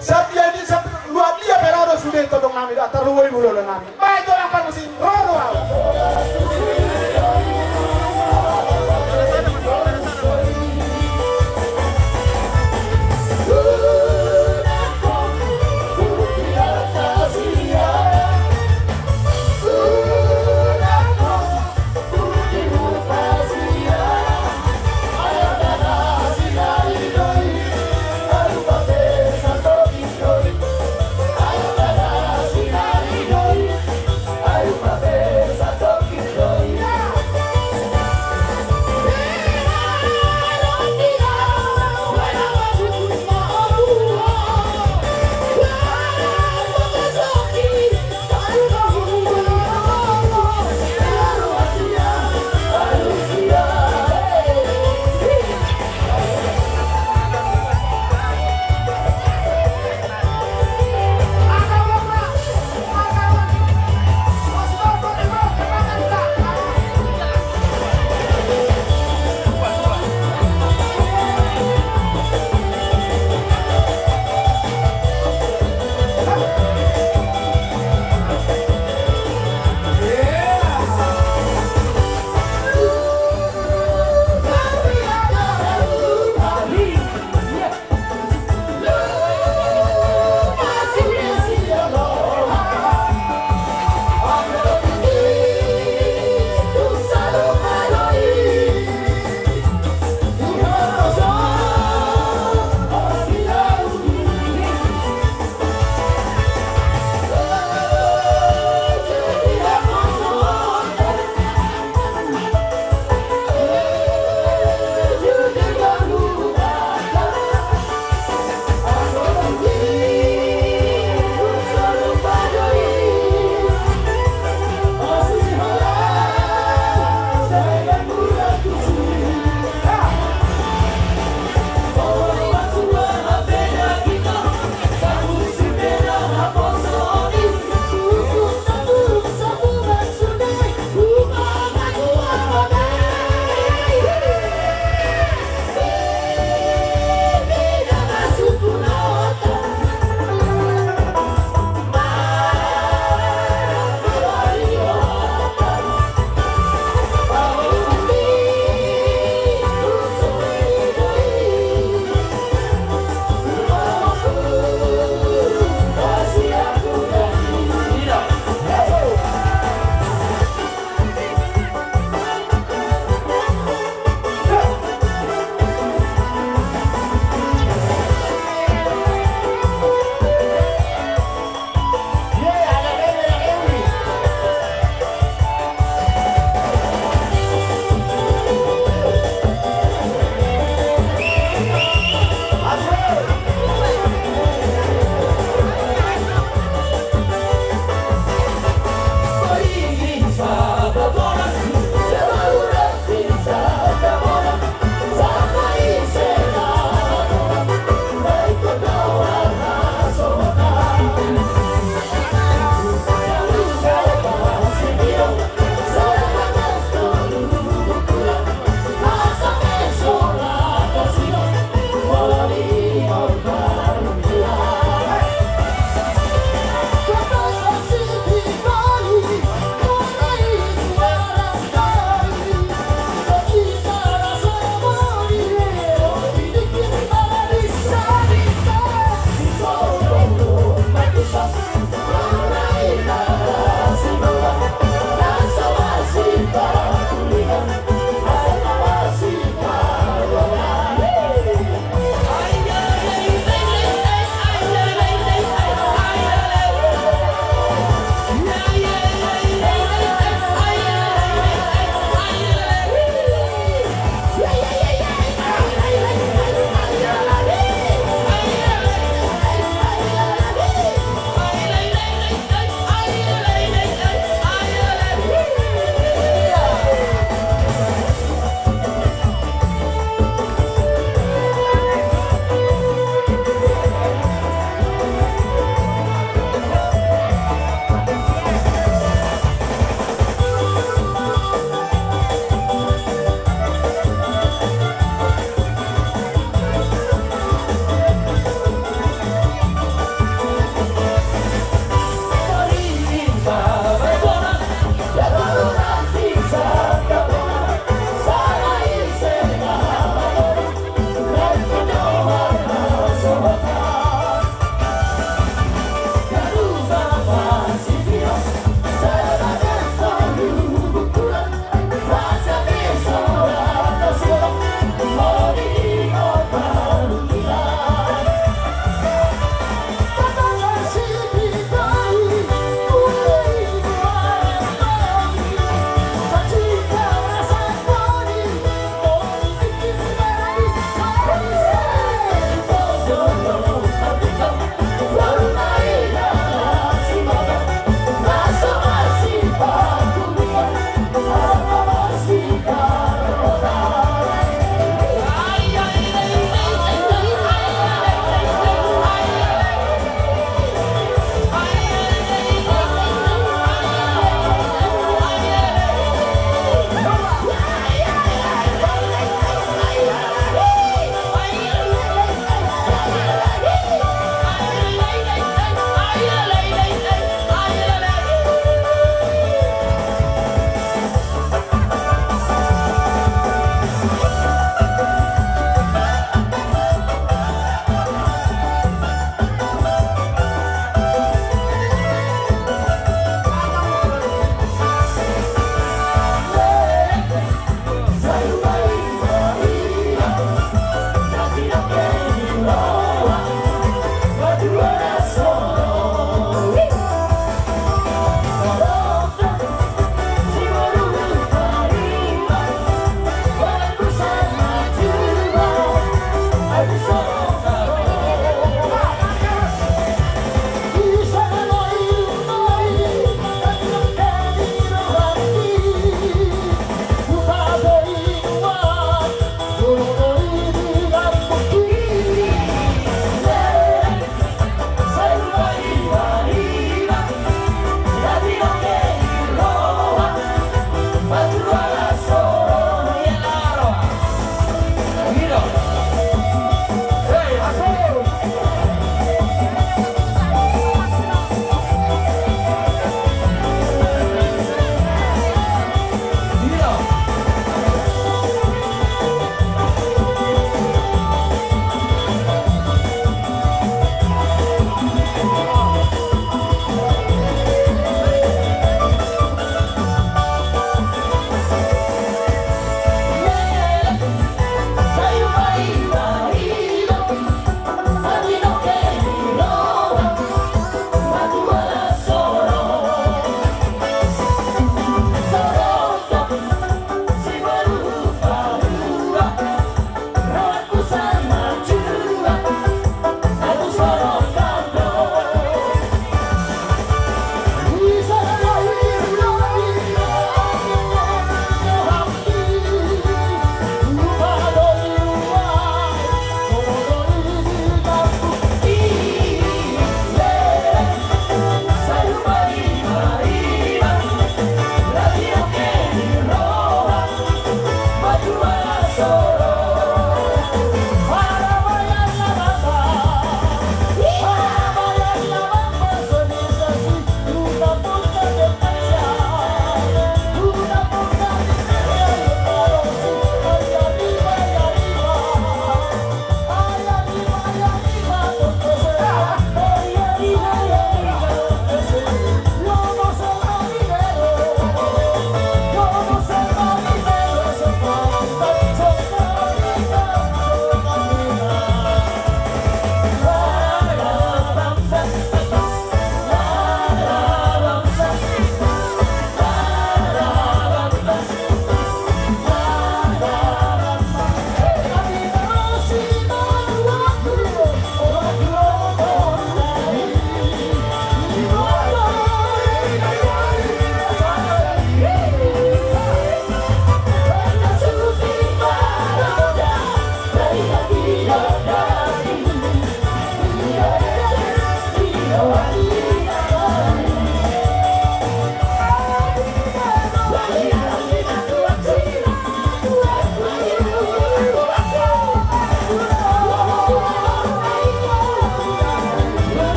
Sabia di sab luat dia perado sudah todong nami da taruoi bulo nami. Ba itu apa musim roro. Ayo,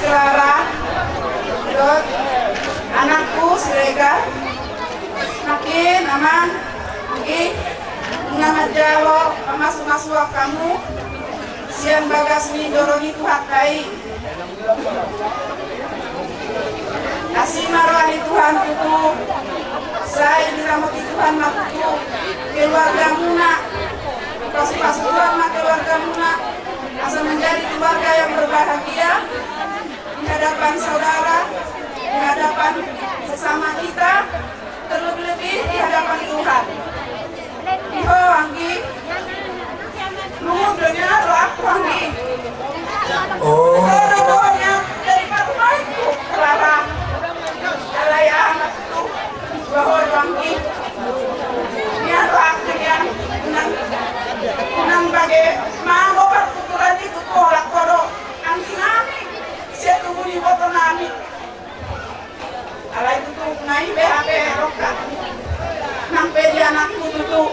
Clara, Dot, anakku Siregar, makin aman, makin nama Jawa, masuk kamu, siang bagas ni dorongi Tuhan kai, kasih marwani Tuhan tutup, saya dirahmati Tuhan makutu, keluarga muna, kasih Tuhan mak keluarga muna, asal menjadi keluarga yang berbahagia di hadapan saudara, di hadapan sesama kita, terlebih-lebih di hadapan Tuhan. Iho anggi, lumut dengar aku anggi. Doanya dari rumah itu Clara, alaya anak itu bahwa anggi. Biar aku yang nang bagai mau pertuturan itu tolak kodo anggi nami, saya tunggu di foto nami. Alay itu tuh naik BHP roka. Nampe di anakku tutup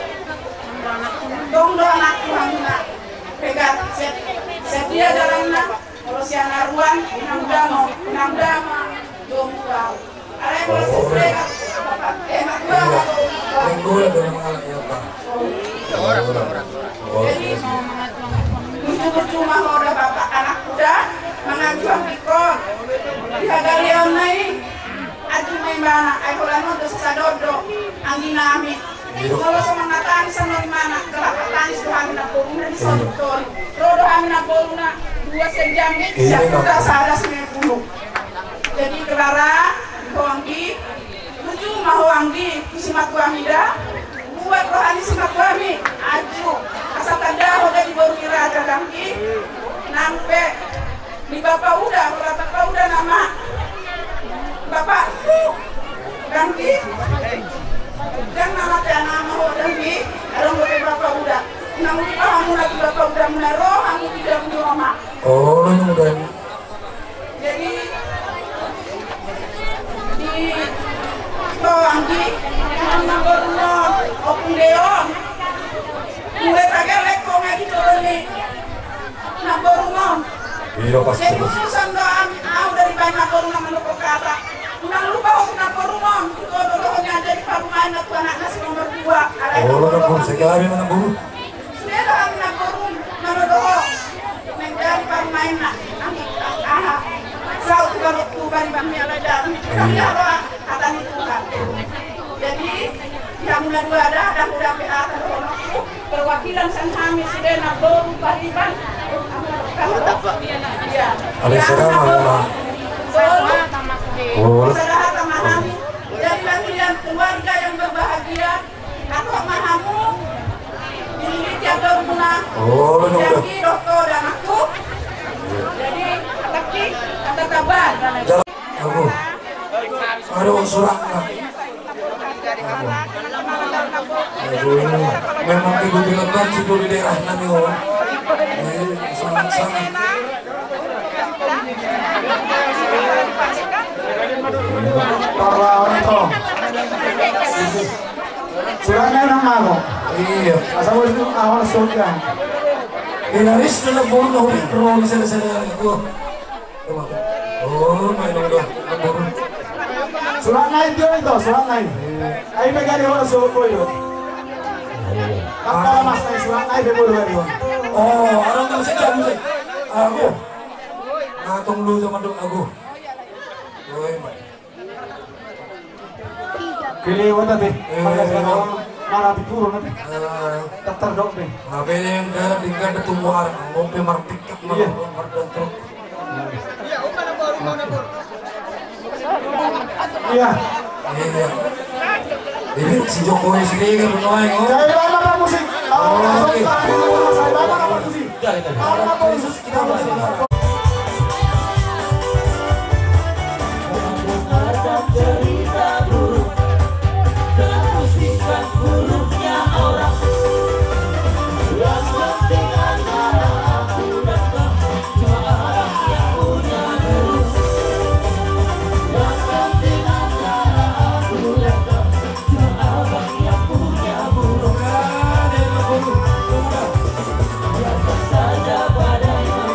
dong anakku hangna pegat setia jalanna kalau si anak ruan enam dama dong kau alay kalau si pegat enak banget jadi cuma udah bapak anak udah mengajuan pikon di hagalian naik aju main bana ay hulano do sa dodo ang ginamit kalau sama natani sa mana kelapa tanis do kami na puruna di sotol rodo kami na puruna 2 sejam siya kita sa 90 jadi Clara Hoanggi lucu mah Hoanggi simat kami dah buat rohani simat kami aju asal kada udah di baru kira ada kami nampe di bapak udah nama bapakku ganti dan nama nama ganti orang bapak udah namun kamu lagi bapak udah menaruh kamu tidak punya mama udah jadi di Toanggi nomor opung deon mulai pakai lekong lagi turun nih nomor jadi khususan doang dari banyak orang menukar kata nang lupa aku nak rumah itu dodohnya jadi parumahan aku anak nasi nomor 2 nak sekali mana bu sudah dah nak rumah mana doh menjadi parumahan nak sau tu bari bami ala dan kami apa kata itu kan jadi yang mulai 2 ada udah PA perwakilan Sanhami sudah nak bariban ya ada sekarang saudara tamahami jadi bagian keluarga yang berbahagia atau mahamu ini tiap berguna jadi dokter dan aku jadi kata kabar aku aduh surat memang ibu bilang situ di daerah nami sangat-sangat Para itu suratnya nama aku iya asal itu awal surga inaris na nabuno pero bisa aku main udah surat lain itu surat lain ayo pegang di orang suruh itu apa mas lain surat lain bebo dua dia orang tahu sih kamu sih aku ngatung lu sama dong aku pilih apa tadi marah turun nanti daftar dok nih HP yang dalam tinggal bertumbuhan ngompe marpikap malah mardantrok iya ini si Jokowi sendiri kan bermain jadi apa musik oke saya apa musik apa musik kita musik Saja badai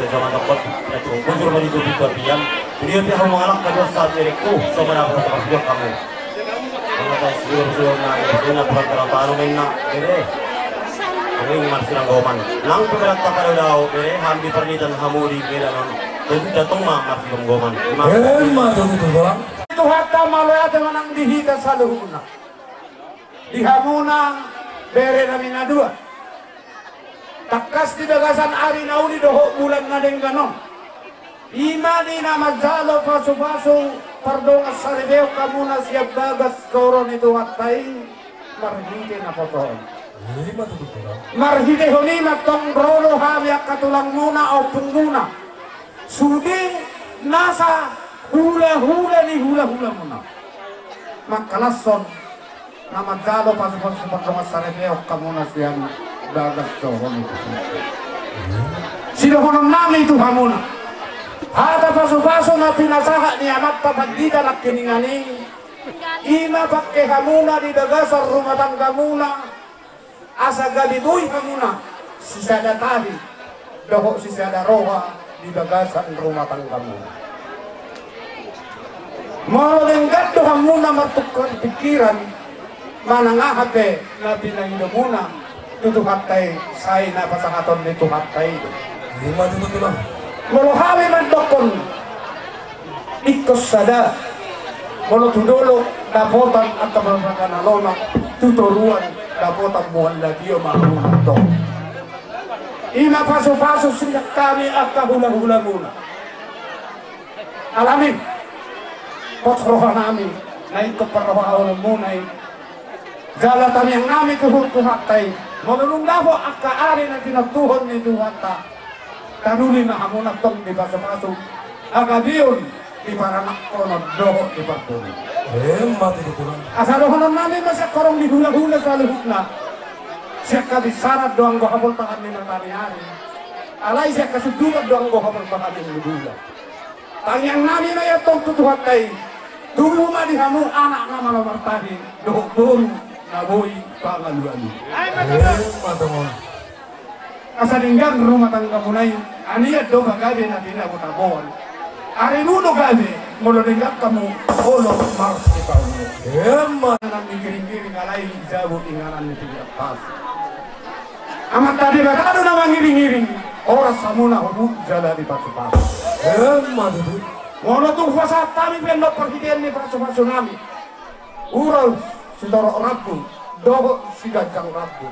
sama tempat itu muncul menuju di bagian dia pihak mengalak kedua saat diriku sama nak bertemu kamu mengatai siur na ina perantara tanu menna bere ring marsilang goman lang pegerak takar daw bere hamdi pernitan hamudi bere non tentu datang mah marsilang goman itu hatta malaya dengan ang dihita sa luhuna dihamuna bere namin na dua takas di dagasan ari nauni doho bulan na din ganon imani na mazzalo paso-paso pardong asaribeo kamuna siap dagas koron itu hatay marhide na potoon marhide honina tong rolo hamyak katulang muna o pungguna sudi nasa hula-hula ni hula-hula muna makalason na mazzalo paso-paso pardong asaribeo kamuna siap dagas koron itu sinuhunong namin itu hamuna hata paso-paso na pinasaha ni amat pabagdita na kiningani ima pakke hamuna di dagasar rumah tangga muna asa galibuy hamuna sisada tadi doho sisada roha di dagasar rumah tangga muna malenggat do hamuna martukar pikiran manangahate na pinahido muna itu hatay say na pasahaton nito hatay lima itu lang Molo hawi man dokon ikos sada molo tudolo dapotan at kababakan alona tuturuan dapotan buwan lagi o mahulungan to ima paso-paso siya kami at kahula-hula muna alamin potroha namin na ikaparahawal muna galatan yang namin kuhatay molo po at kaari na tinatuhon ni Duhata kanuli na hamunat tong di paso-paso agabiyon di paranak kono doho di pagpuli mati dito lang asarohonon namin masya korong di hula-hula sa luhut na siya kabisarat doang gohabol tangan ni matani-hari alay siya kasudukat doang gohabol tangan ni hula tangyang namin na yatong tutuhat kay dumuma di hamu anak na malamartahi doho-doho na boy pangalu-alu matang asalinggan rumah tangga munay aniya do kagabi na pinagutabuan ari nuno gabi mulodingat kamu olo mars di paulo nang migiring-giring alay jabut inganan ni tiga pas amat tadi batado na mangiring-giring oras samuna hubuk jala di pasu-pasu mati mono tung fasa kami penok perhitian ni pasu-pasu nami ural si toro rabu doho si gajang rabu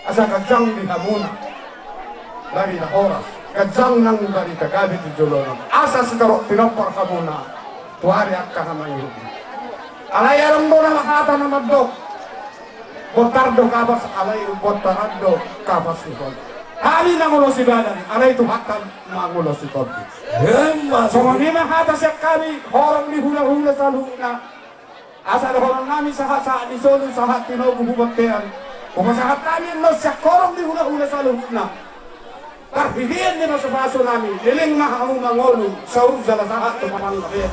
asa gajang di hamuna dari na oras gajang nang dari kagabi di jolongan asa setaro pinopor hamuna tuari akka naman yun alay alam do na makata na magdok botardo kabas alay botarado kabas ikon hali na ngulo si badan alay tuhatan mangulo si tobi so mamima hata siya kami horang ni hula-hula sa luna asa na horang namin sa di solo sa hatino buhubatean umasahat namin no siya korong di hula-hula sa luhut na tarhihian din sa paso namin liling mahamong mangolo sa urjala sa hato mamang labet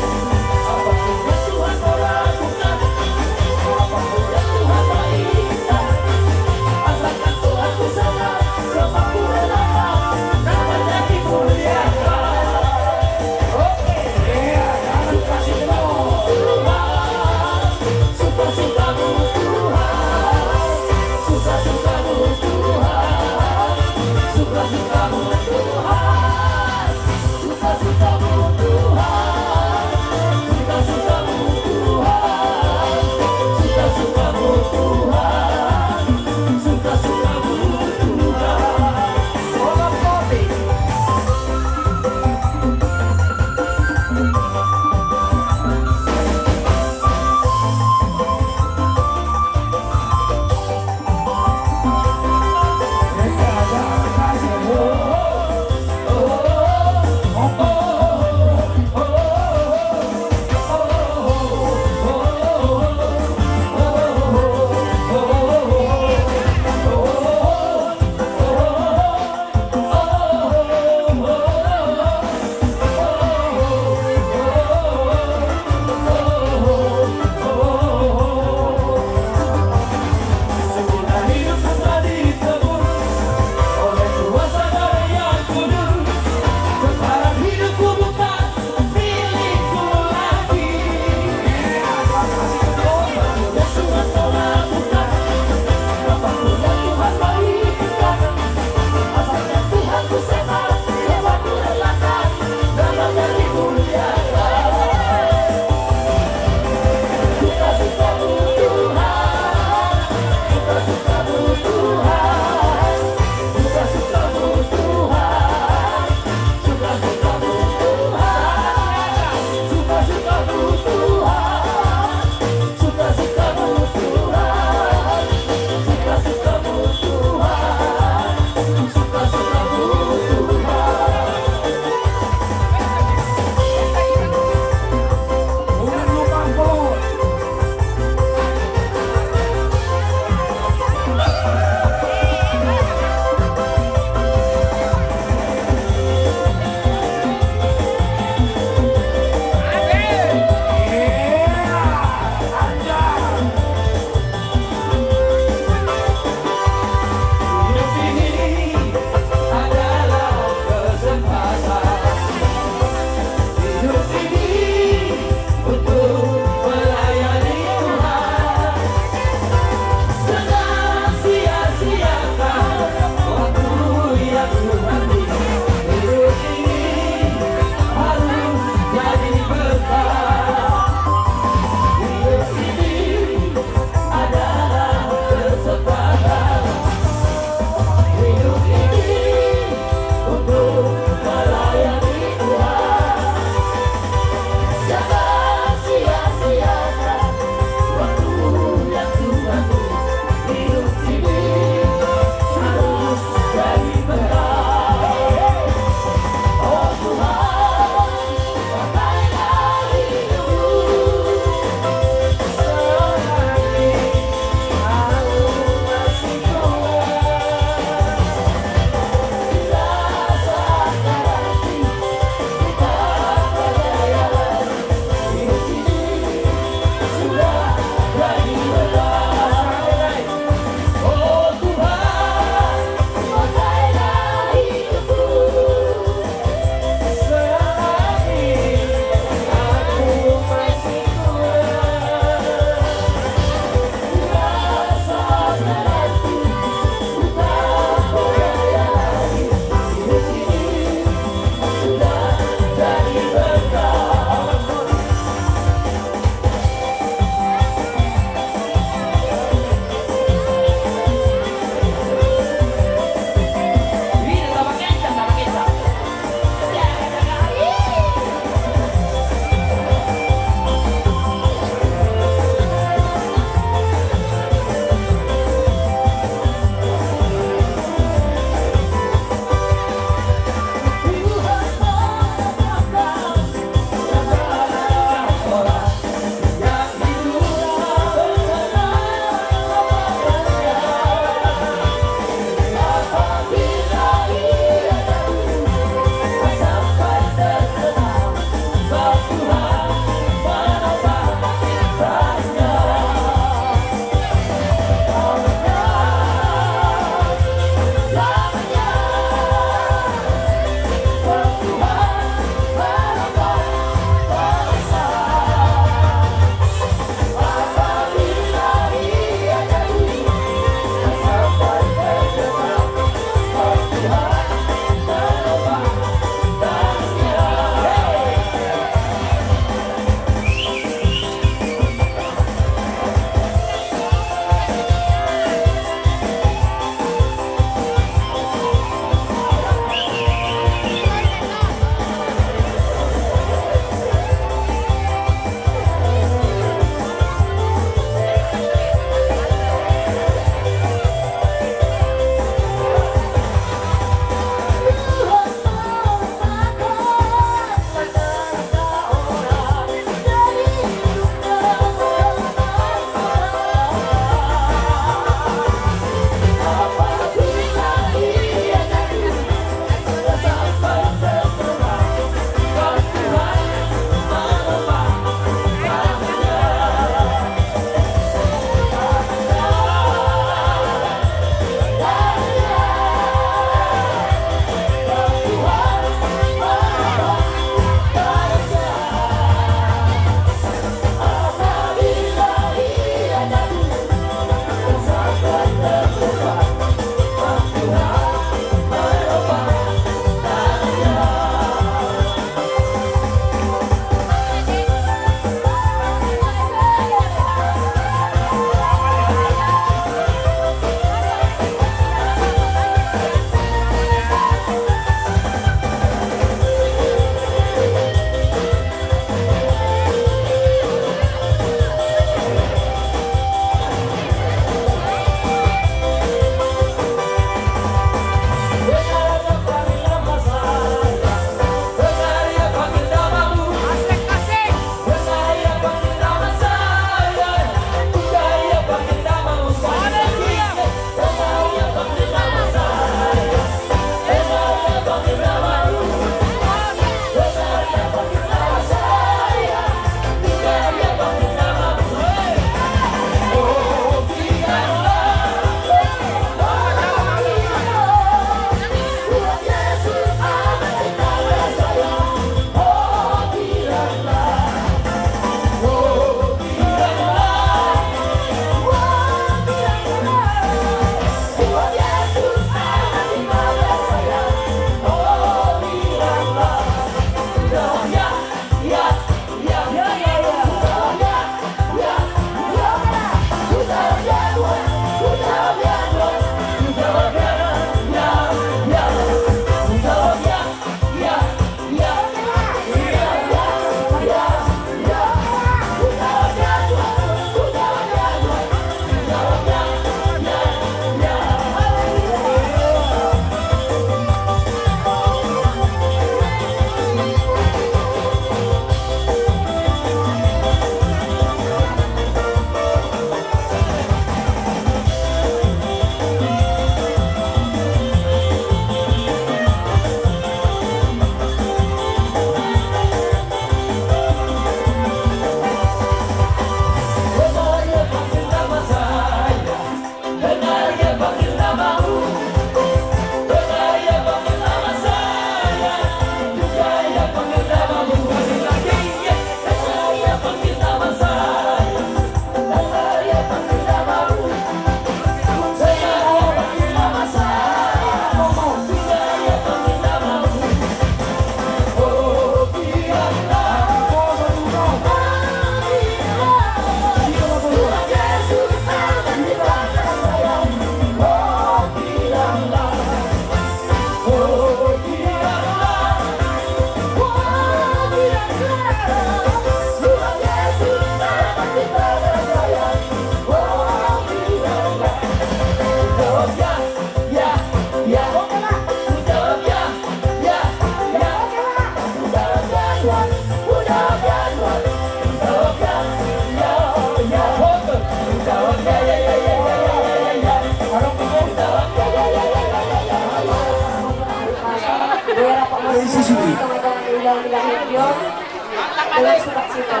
dengan sukacita.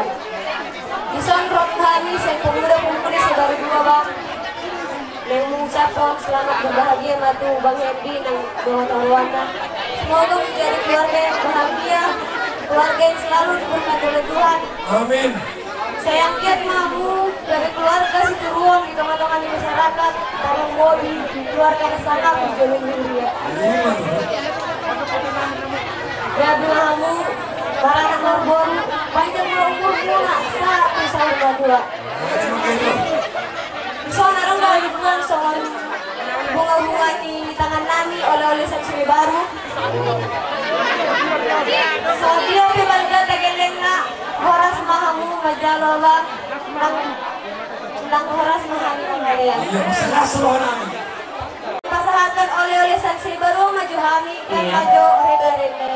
Ison rohani saya pemuda-pemudi saudara dua bang yang mengucapkan selamat berbahagia matu Bang Hendi dan dua taruhannya. Semoga menjadi keluarga yang bahagia, keluarga yang selalu diberkati oleh Tuhan. Amin. Saya angkat mamu dari keluarga situ ruang di tengah-tengah di masyarakat, Tarung Bobi, keluarga masyarakat di Jalur Mulia. Ya mamu para anak baru panjang umurmu nak satu sampai dua. Soalnya orang gak hubungan soal bunga-bunga di tangan nami oleh-oleh saksi baru. So dia keluarga tegeleng nak horas mahamu majalola nang horas mahami kalian. Iya, masalah nami. Pasahatan oleh-oleh saksi baru maju hami dan maju reda-reda.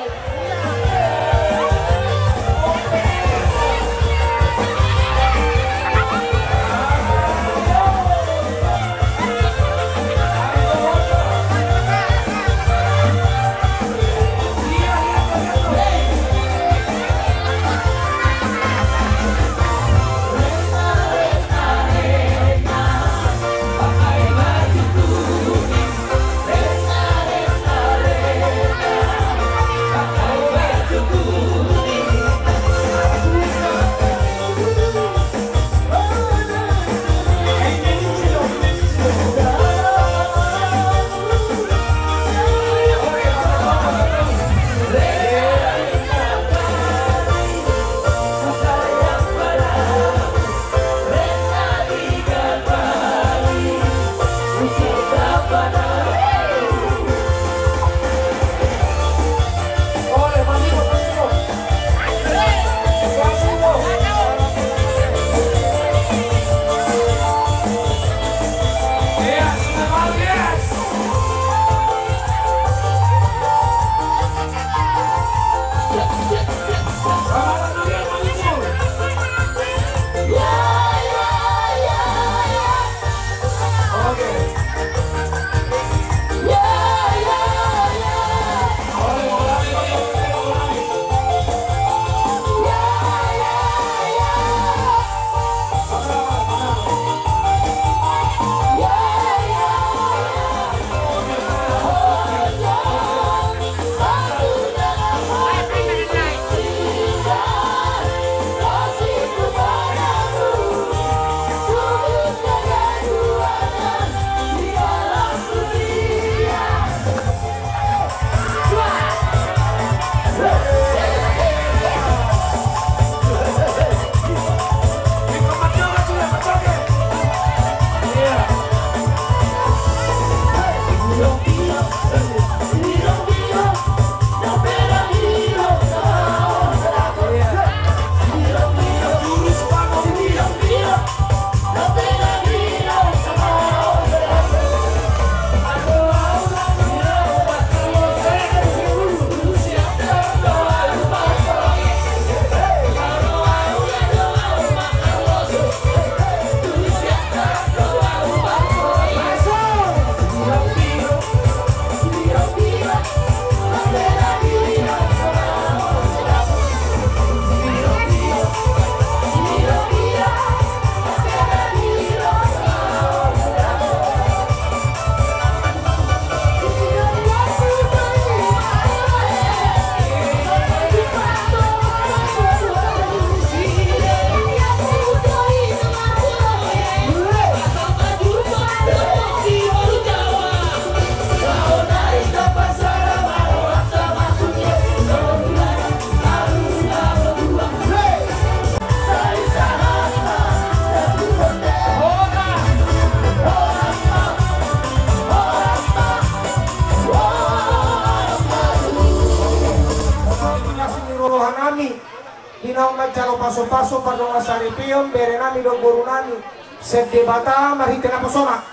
Paso-paso pada wasari pion bere nami dong guru nami set debata marite na posona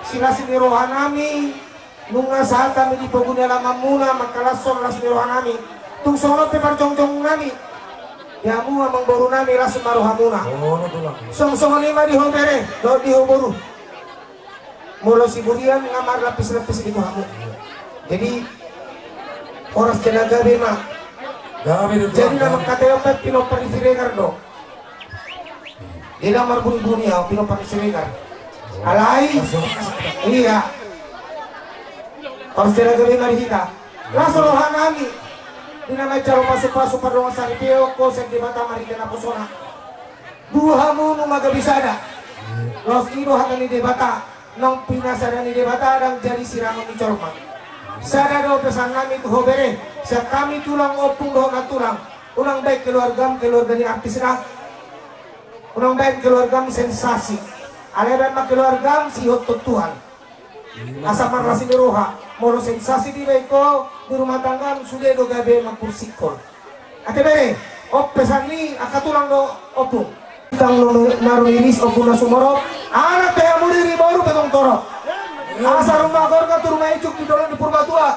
sila sinirohan nami nunga saat kami di paguna lamang muna magkalason na sinirohan nami tung sorot pe parjong-jong nami yamu amang boru nami langsung maru hamuna Oh, no tulang. song-song lima di hobere do di hoboru mulu si burian ngamar lapis-lapis itu hamu jadi oras tenaga bema Gabi itu. jadi nama kateo pet pino parisiregar do di namar buni-buni ya pino parisiregar alai iya oras tenaga bema di kita langsung lohan nami di nama jaro pasuk-pasuk padongan sari peo ko sen di mata mari dena posona dua hamu numaga bisada los ido hatani di bata nong pinasada ni di bata dan jadi siramu ni corma sada do pesan kami tu hobere siap kami tulang opung do na tulang ulang baik keluarga ni artis na ulang baik keluarga sensasi aleban ma keluarga si hotot Tuhan asa marasi ni roha molo sensasi di baiko di rumah tangga sudah do gabe mapursikol ate bere op pesan ni akatulang do opung tang naru iris opung na sumoro anak teh amuri baru petong toro asa rumah gorga tu rumah icuk di dolan di Purbatua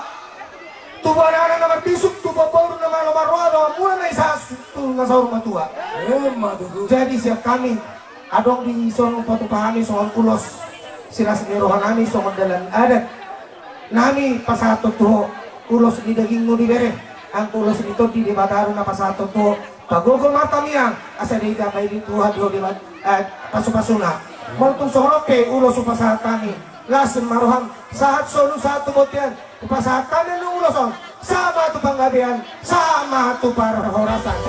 tu anak nama bisuk tu baru nama lomar rodo mulai mai sas tu ngasa rumah tua jadi siap kami adong di sono patu pahami soal pulos silas ni rohan kami soal dalan adat nami pasato tu pulos di daging nu di bere ang pulos itu di bataru na pasato tu pagugol mata miang asa di gamay di Tuhan do di pasu-pasuna maltung soroke ulos upasahat kami lasen maruham saat solu satu botian upasahat kami nu uloson sama tu panggabian sama tu parahorasan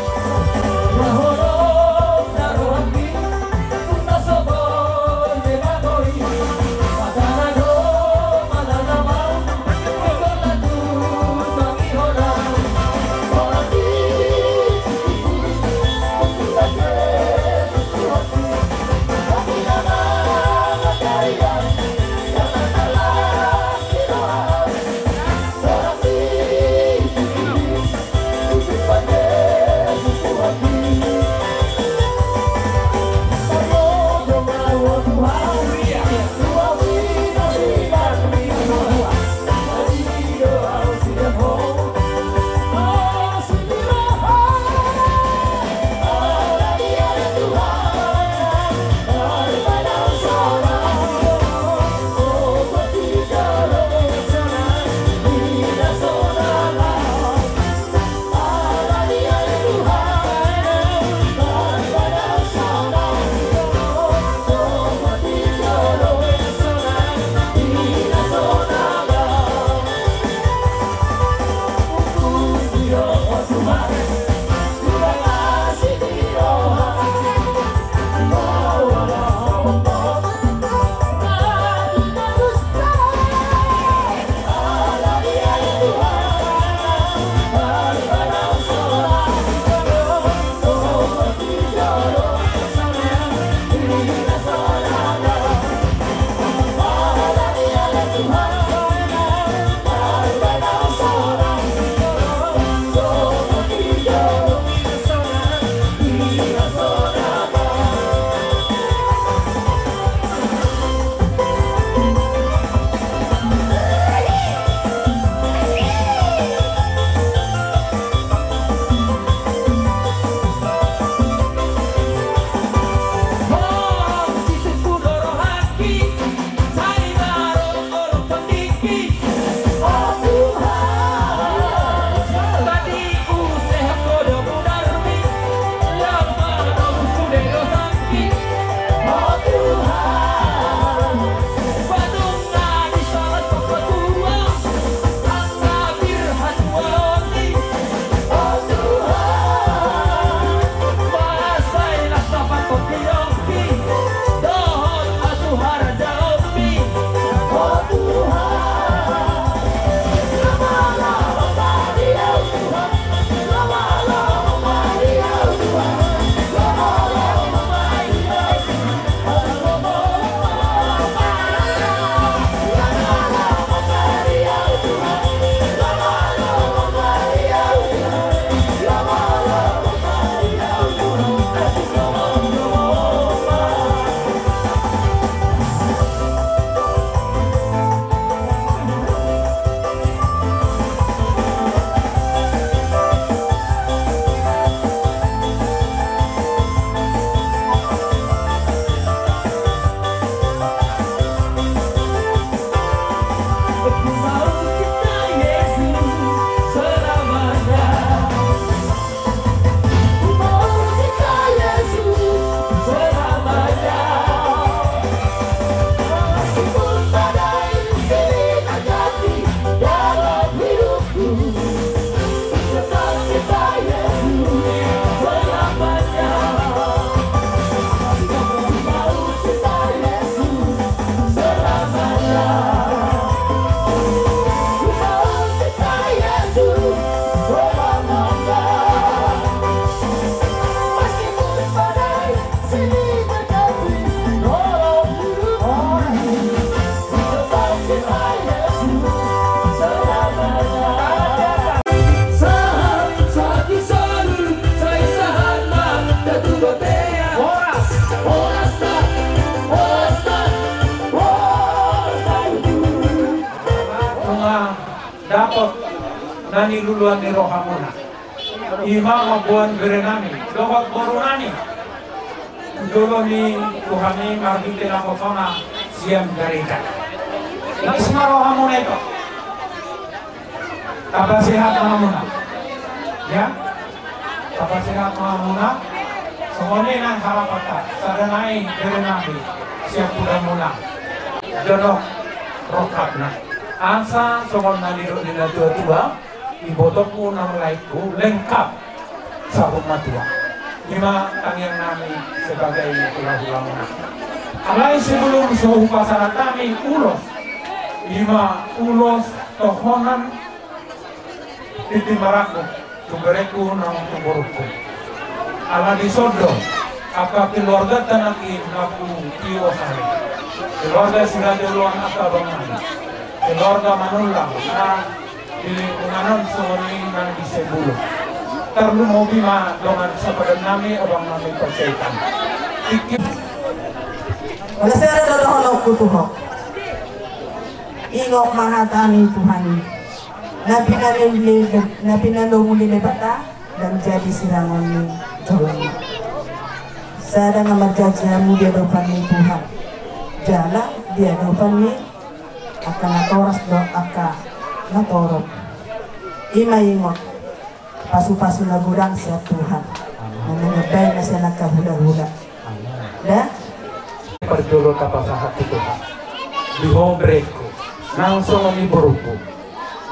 nani luluan ni rohamuna ima mabuan berenami dohot borunani dulu ni Tuhani margite na kosona siam garita nasma rohamuna itu apa sehat mahamuna ya apa sehat mahamuna semuanya nang harapata sadanai berenami siap kuda muna jodoh rokapna asa somon naliro dina tua-tua ibotokmu nang laiku lengkap sabuk matua lima tangiang nami sebagai ulah-ulangna alai sebelum suhu pasaran kami ulos lima ulos tohonan titimaraku tumbereku nang tumburuku ala disodo apa keluarga tanakin aku tiwasari keluarga sudah duluan apa bangan keluarga manulang na di lingkungan semuanya nang disebulu terlu mau bima dengan sahabat nami abang nami percayaan wala saya ada dohon kutuho ingok mahatani Tuhan nabi nanumuli lebata dan jadi sirangan ni Tuhan saya ada nama jajamu dia depan ni Tuhan jala dia depan ni akan natoras do aka natorok ima ingok pasu-pasu na gurang siya Tuhan nangyabay na siya nagkahula-hula dah perjolo kapasahat Tuhan dihobreko nang songoni berupu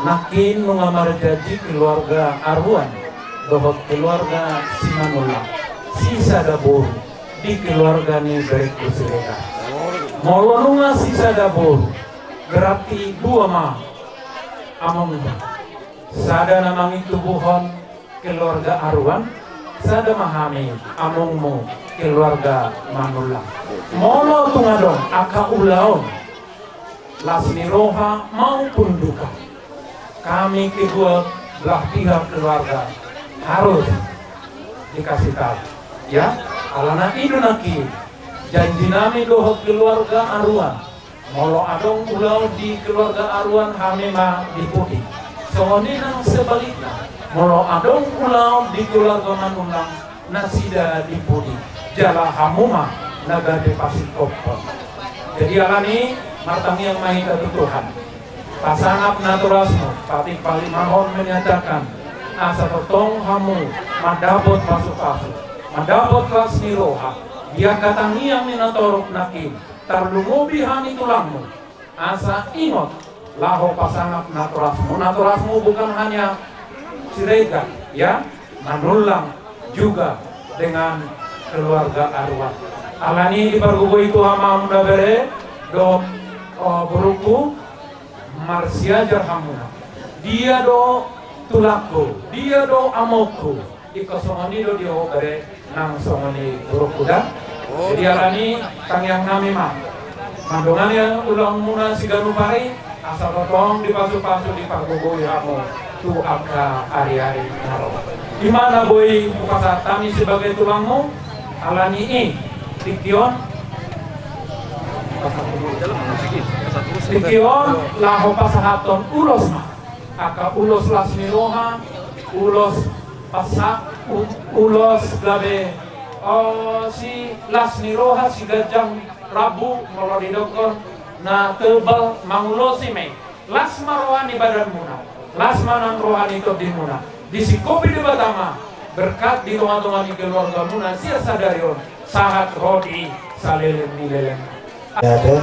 nakin mengamar jadi keluarga Arwan dohot keluarga Simanula sisa dapur di keluarga ni Bereku Sireka molonunga sisa dapur berarti dua mah among sada namang itu buhon keluarga Arwan sada mahami amongmu keluarga Manula molo tungadong aka ulaon lasmi roha maupun duka kami kedua belah pihak keluarga harus dikasih tahu ya alana idunaki janji nami dohot keluarga Arwan molo adong ulau di keluarga Arwan hamema diputi soalnya nang sebaliknya molo adong ulau di keluarga Manulang nasida diputi jala hamuma naga de pasir kopon jadi alani martang yang main ke Tuhan pasangap naturasmu tapi palimahon menyatakan asa totong hamu madabot pasuk-pasuk madabot kelas niroha dia katangi yang minatorok nakin tarlungobi hani tulangmu asa ingot laho pasangap naturasmu bukan hanya Siregar ya Manulang juga dengan keluarga Arwan alani dipargubo itu hama muda bere do beruku Marsia Jarhamuna dia do tulako dia do amoko ikosongoni do dia bere nang songoni berukuda jadi alani tangyang nami mah mandongan yang ulang muna siganu pari asal potong dipasu-pasu di pargubo hamu tu aka hari-hari naro dimana boy pasat kami sebagai tulangmu alani tikion laho pasahaton ulos mah aka ulos lasmiroha ulos pasak ulos gabe si lasmiroha si gajang rabu molodidokon na tebal mangulosi me lasma rohani badan muna lasma nang rohani top di muna disikopi di batama berkat di tengah-tengah di keluarga muna sia sadarion sahat rodi salelen nilelen ada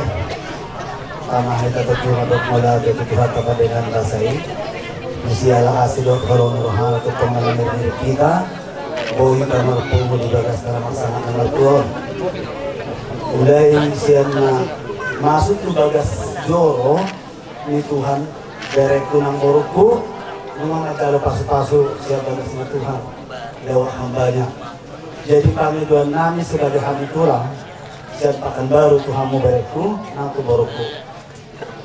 tanah kita dok mola itu Tuhan kepada dengan rasai misialah asidot kalau rohani itu pengalir kita boy kamar pun di bagas dalam masalah nomor 2 mulai siana masuk ke bagas joro ni Tuhan derek kunang boruku memang ada pasu-pasu siap bagasnya Tuhan lewat hambanya jadi kami dua nami sebagai hami tulang siap akan baru Tuhanmu bereku nanti boruku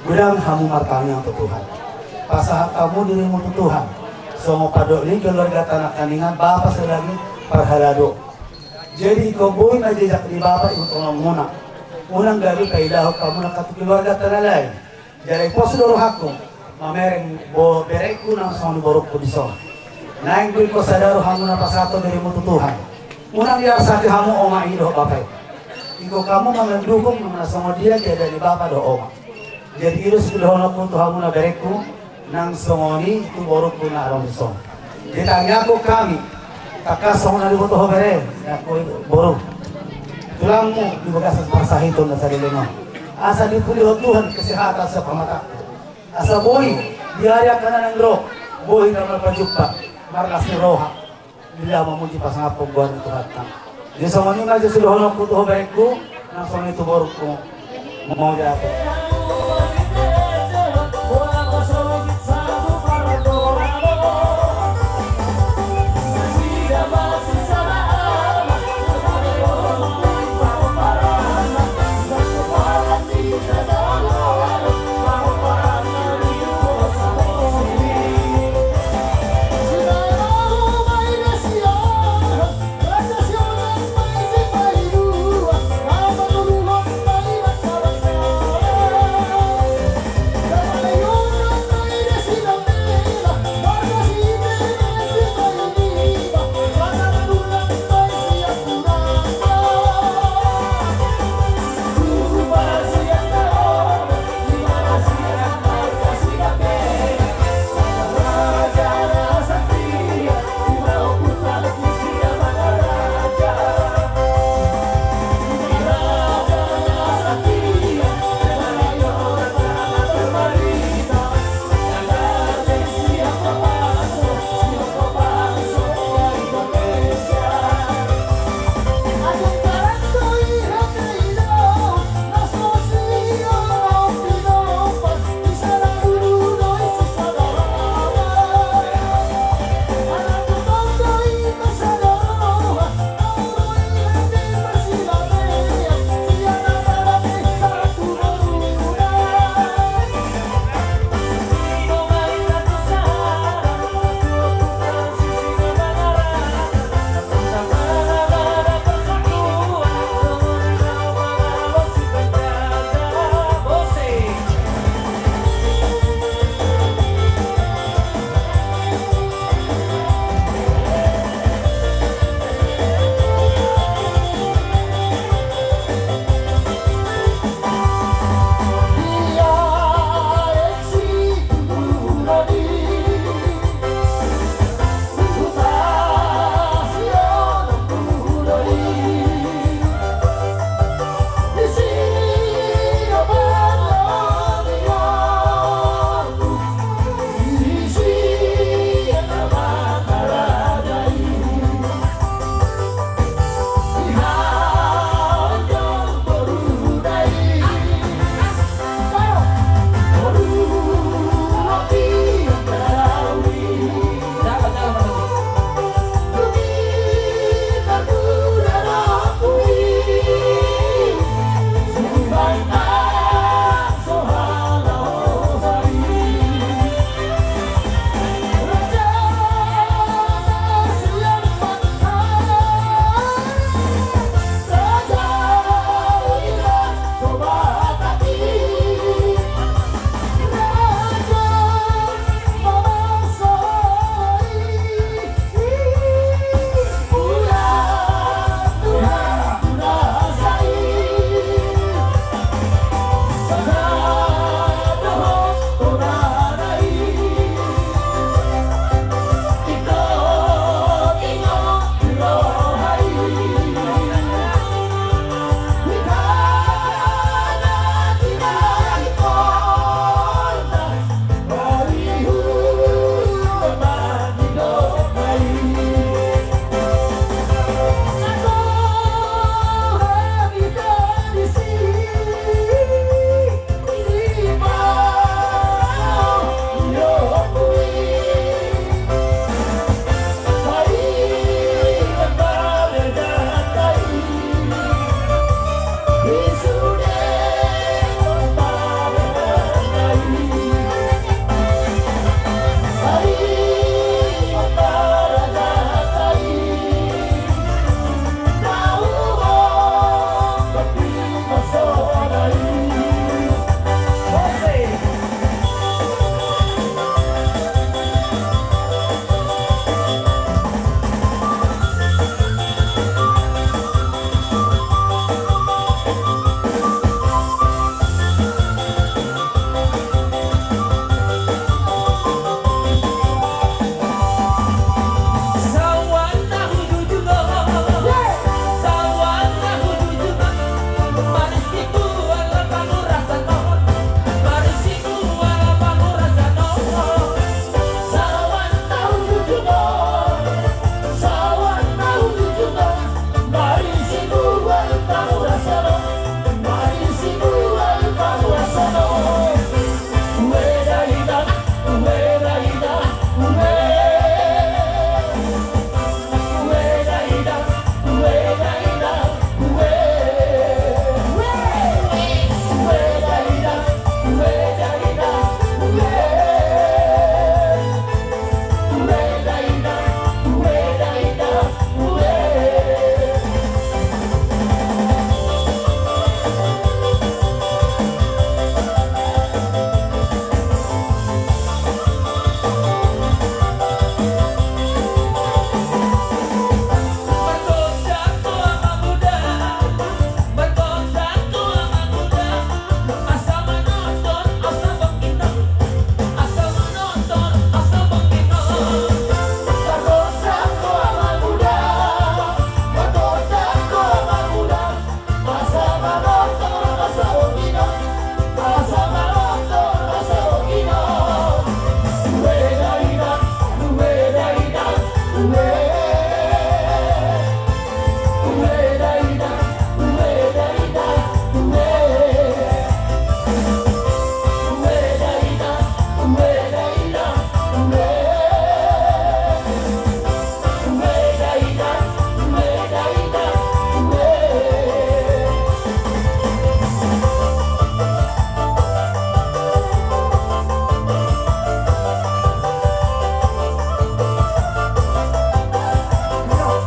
gudang hamu martani untuk Tuhan pasahat kamu dirimu untuk Tuhan songo padok ini keluarga tanah kaningan bapak selagi parhalado jadi kau boy na jejak di bapak itu tolong muna unang gabi kaidah kamu nak keluarga tanah lain jadi pos dulu hakku mamereng bo bereku nang song borok ko dison. Naing ko sadaro hamu na pasato dari mututuhan. Unang yasa di hamu oma ido bapak. Iko kamu mendukung na sama dia dari bapak do oma. Jadi itu sudah hono ko to hamu na bereku nang songoni tu borok ko na aron dison. Ditanya ko kami takas song na libo to bere ako borok. Tulangmu di bekas pasahiton na sarili mo. Asa dipuli ho Tuhan kesehatan sa pamata. Asa boy diarya kana ng roh. Boy na magpajukta. Markas ni roha. Bila mamuji pasangapong buwan ito hatang. Di sa manunga di suluhonok ko to baik ko. Nang sa nito borok ko. Mau di ako.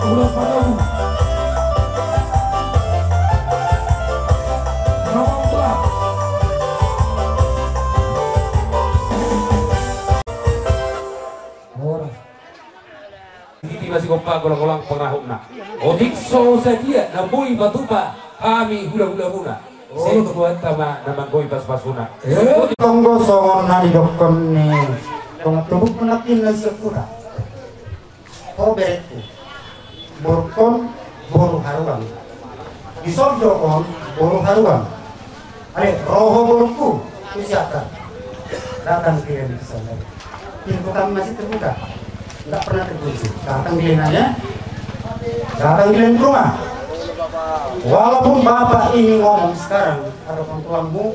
Ulas padamu. Nawang belah. Ora. Hindi masih kompa golang-golang pengrahuk na. Odik so sadia nambui batupa kami hula-hula muna. Saya buat sama nama goi pas-pasuna. Tonggo songon na didokon ni. Tong tubuk penakin na sepura. Kobeku. Borkon boru haruan. Disodokon boru haruan. Are roho borku siapa? Datang kirim ke sana. Pintu kami masih terbuka. Enggak pernah terkunci. Datang kirim aja. Datang kirim ke rumah. Walaupun bapak ini ngomong sekarang ada tuanmu,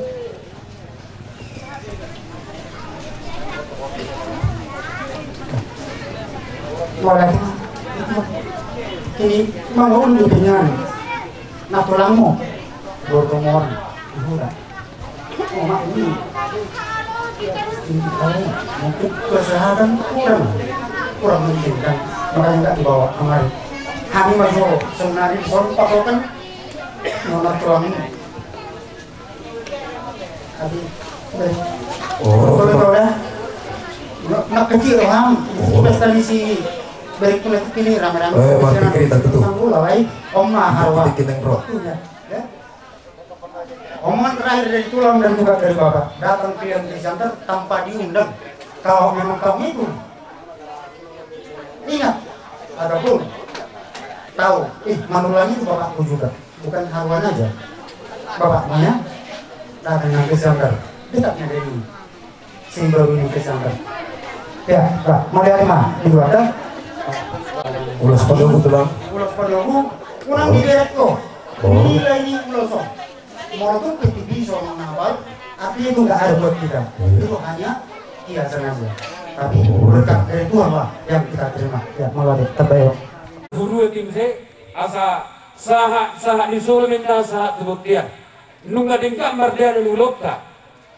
boleh ini bangun di dengan nah tulangmu berumur hiburan mak ini mungkin kesehatan kurang mengizinkan makanya nggak dibawa kemari. Kami masuk sebenarnya soal patokan nona tulang ini. Tapi, betul ya. Nak kecil ham, pesta misi beri kulit ini rame-rame. Mati cerita itu. Oma harwa. Omongan terakhir dari tulang dan juga dari bapak. Datang klien di santer tanpa diundang. Kalau memang kamu itu, ingat, ada pun. Tahu, manulangi itu bapakku juga, bukan haruan aja. Bapaknya datang ke Sanggar, dekatnya dari simbol ini ke Sanggar. Ya, Pak, mau dari mana? Di luar kan? Ulas padamu tulang. Ulas padamu, kurang direct kok. Nilai ini ulas kok. Mau tuh kita bisa menghafal, artinya itu nggak ada buat kita. Itu hanya kiasan aja. Tapi berkat dari Tuhan lah yang kita terima. Ya, melalui terbaik. Guru tim se asa saha disuruh minta saha tebuktian nunga dengka mardian nulokta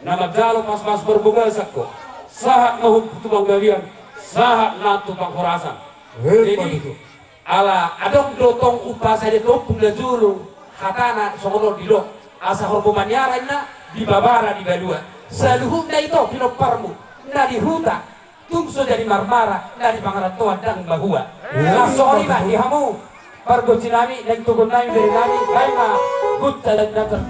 nama jalo pas berbuka sakko saha mahu tubang galian saha na tubang horasan jadi ala adong dotong upasa de tompung da julu hatana sokono dilo asa hormomaniara na di babara di badua saluhum na ito pinoparmu na di huta tungso dari marmara dari pangaratuan dan bahua sorry mah dihamu pargo cinami dan tukun nami dari nami kaima gutta dan natar